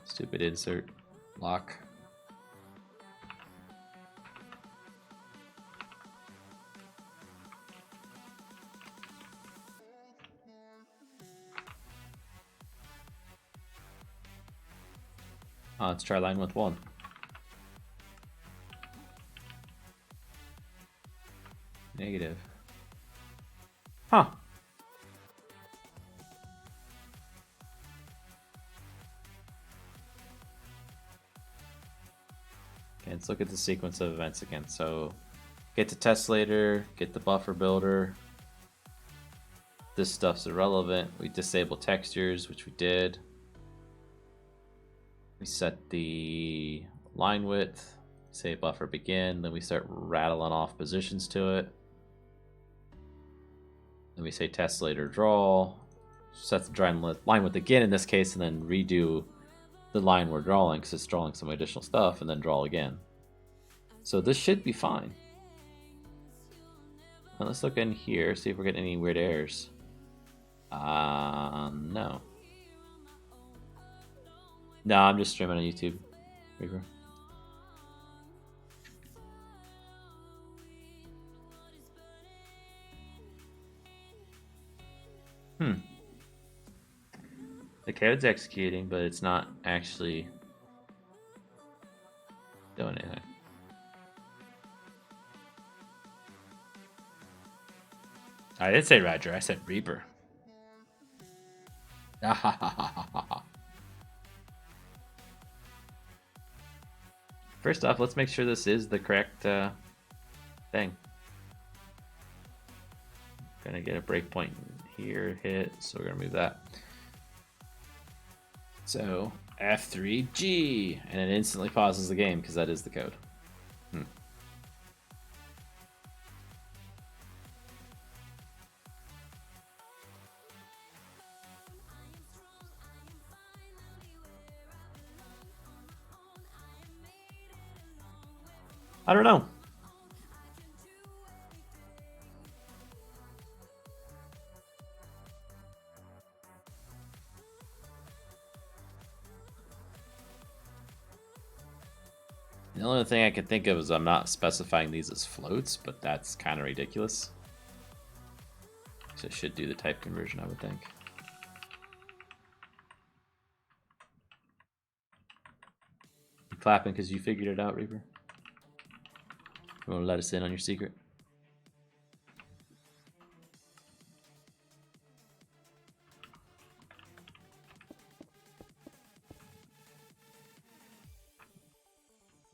Stupid insert lock. Let's try line with 1. Negative. Huh. Okay, let's look at the sequence of events again. So get to tessellator, get the buffer builder. This stuff's irrelevant. We disable textures, which we did. We set the line width, say buffer begin, then we start rattling off positions to it. Then we say tessellator draw, set the line width again in this case, and then redo the line we're drawing because it's drawing some additional stuff, and then draw again. So this should be fine. Now let's look in here, see if we're getting any weird errors. No. No, I'm just streaming on YouTube. Reaper. The code's executing, but it's not actually doing anything. I didn't say Roger, I said Reaper. First off, let's make sure this is the correct thing. Gonna get a breakpoint here hit, so we're gonna move that. So F3G, and it instantly pauses the game because that is the code. I don't know. The only thing I can think of is I'm not specifying these as floats, but that's kind of ridiculous. So it should do the type conversion, I would think. You clapping because you figured it out, Reaper? You want to let us in on your secret?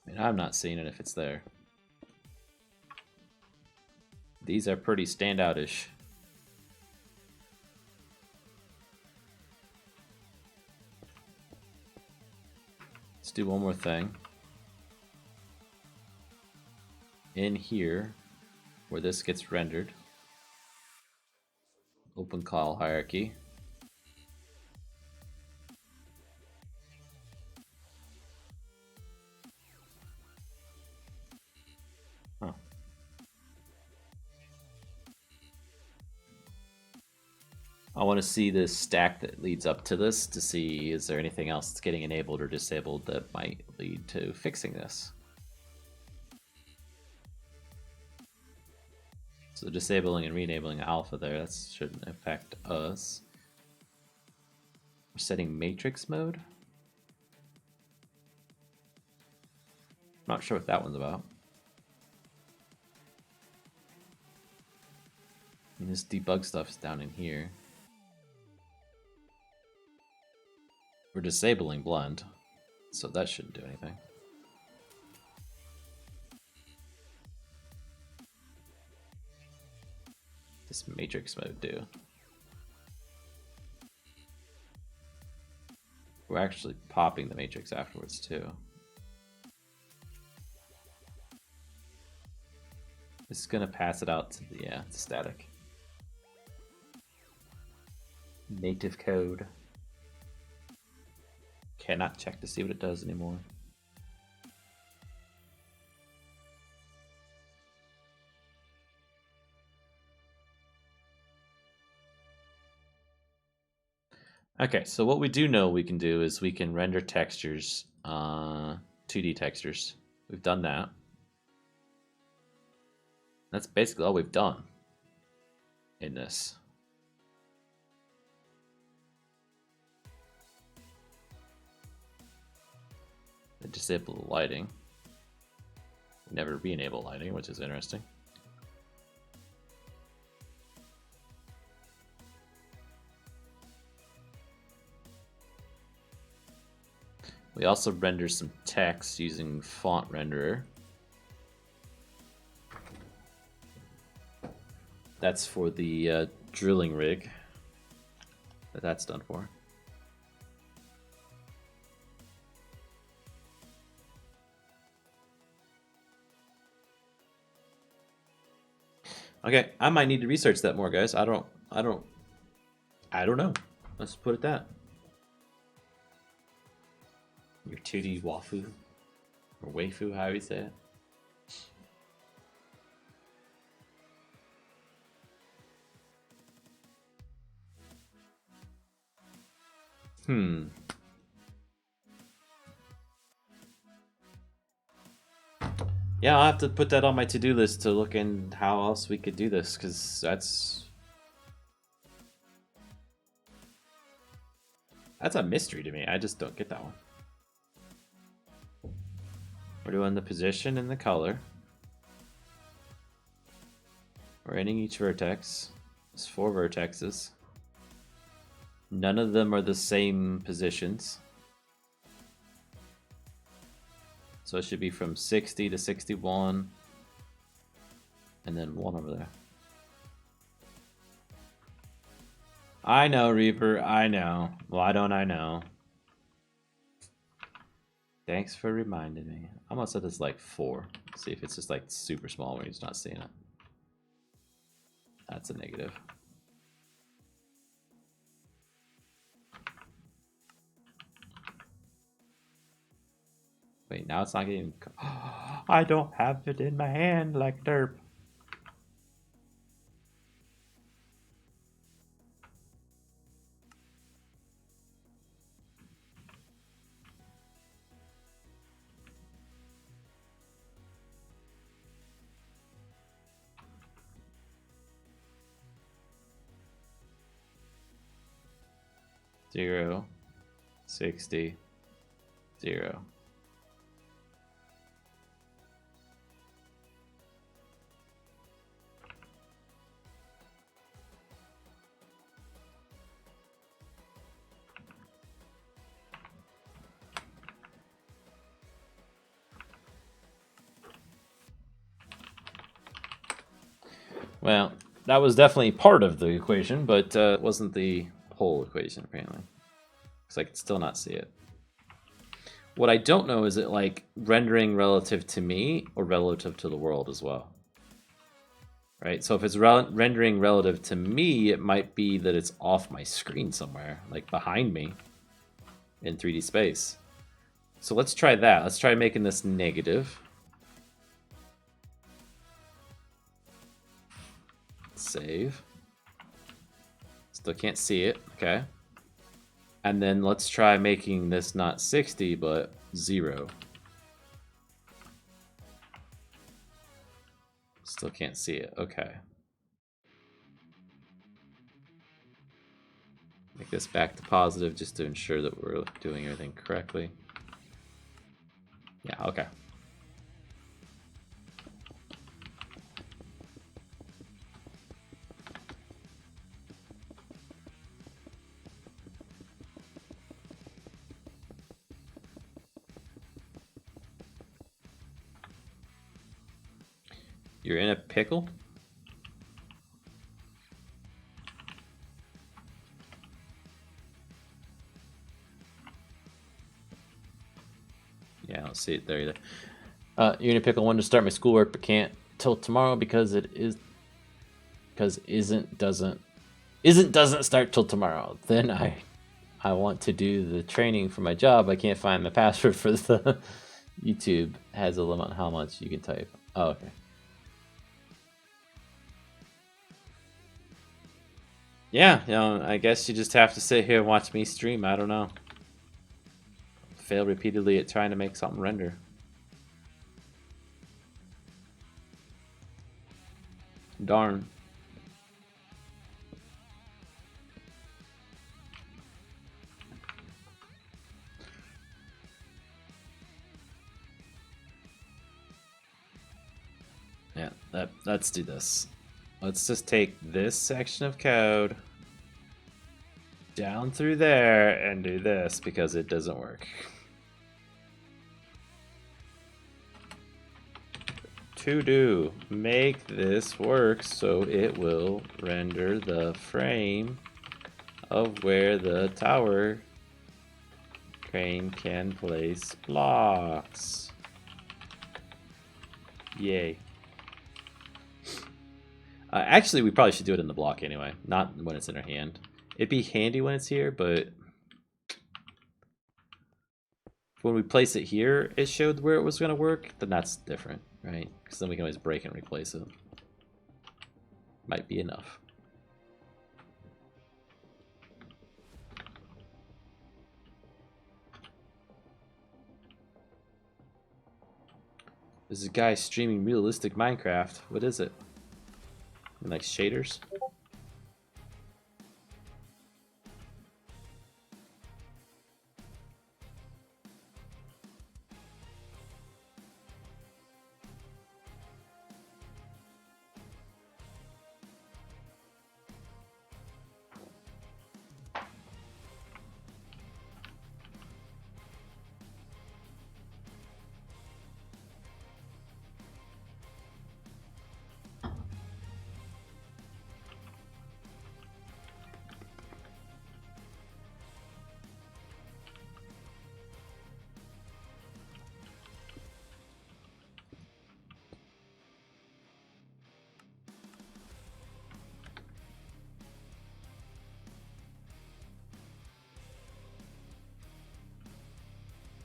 I mean, I'm not seeing it if it's there. These are pretty standout-ish. Let's do one more thing. In here, where this gets rendered, open call hierarchy. Huh. I want to see this stack that leads up to this to see is there anything else that's getting enabled or disabled that might lead to fixing this. So disabling and re-enabling alpha there, that shouldn't affect us. We're setting matrix mode. Not sure what that one's about. And this debug stuff is down in here. We're disabling blend, so that shouldn't do anything. This matrix mode do? We're actually popping the matrix afterwards too. This is gonna pass it out to the to static. Native code. Cannot check to see what it does anymore. Okay, so what we do know we can do is we can render textures, 2D textures. We've done that. That's basically all we've done in this. Disable the lighting. Never re-enable lighting, which is interesting. We also render some text using font renderer. That's for the drilling rig that's done for. Okay, I might need to research that more, guys. I don't know. Let's put it that. Your 2D wafu or waifu, how you say it. Yeah, I'll have to put that on my to-do list to look in how else we could do this, because that's a mystery to me. I just don't get that one. We're doing the position and the color. We're ending each vertex. There's 4 vertexes. None of them are the same positions. So it should be from 60 to 61. And then 1 over there. I know, Reaper. I know. Why don't I know? Thanks for reminding me. I'm gonna set this like 4. See if it's just like super small where he's not seeing it. That's a negative. Wait, now it's not getting... I don't have it in my hand like derp. Zero, 60, 0. Well, that was definitely part of the equation, but it wasn't the whole equation, apparently. Because I can still not see it. What I don't know is it like rendering relative to me or relative to the world as well. Right, so if it's rendering relative to me, it might be that it's off my screen somewhere, like behind me in 3D space. So let's try that. Let's try making this negative. Save. Still can't see it. Okay. And then let's try making this not 60, but 0. Still can't see it. Okay. Make this back to positive just to ensure that we're doing everything correctly. Yeah, okay. You're in a pickle? Yeah, I don't see it there either. You're in a pickle. Wanted to start my schoolwork, but can't till tomorrow because isn't doesn't start till tomorrow. Then I want to do the training for my job. I can't find the password for the YouTube. Has a limit on how much you can type. Oh, okay. Yeah, you know, I guess you just have to sit here and watch me stream. I don't know. Fail repeatedly at trying to make something render. Darn. Yeah, let's do this. Let's just take this section of code down through there and do this because it doesn't work. To do, make this work so it will render the frame of where the tower crane can place blocks. Yay. Actually, we probably should do it in the block anyway, not when it's in our hand. It'd be handy when it's here, but when we place it here, it showed where it was going to work, then that's different, right? Because then we can always break and replace it. Might be enough. This is a guy streaming realistic Minecraft. What is it? Like shaders?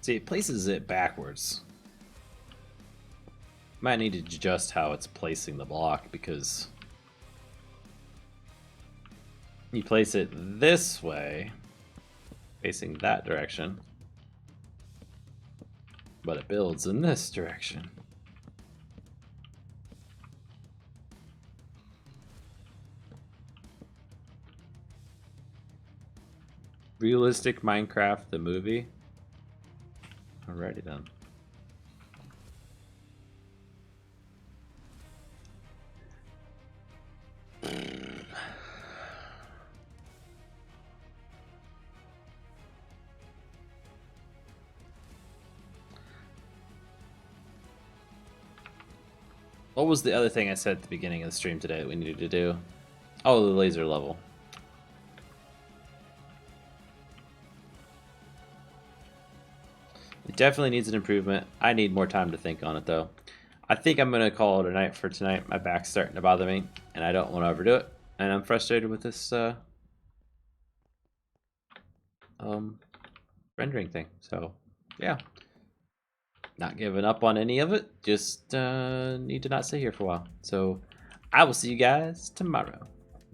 See, it places it backwards. Might need to adjust how it's placing the block, because you place it this way, facing that direction, but it builds in this direction. Realistic Minecraft, the movie? Alrighty then. What was the other thing I said at the beginning of the stream today that we needed to do? Oh, the laser level. It definitely needs an improvement. I need more time to think on it, though. I think I'm going to call it a night for tonight. My back's starting to bother me, and I don't want to overdo it. And I'm frustrated with this rendering thing. So, yeah. Not giving up on any of it. Just need to not stay here for a while. So, I will see you guys tomorrow.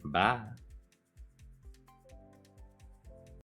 Bye.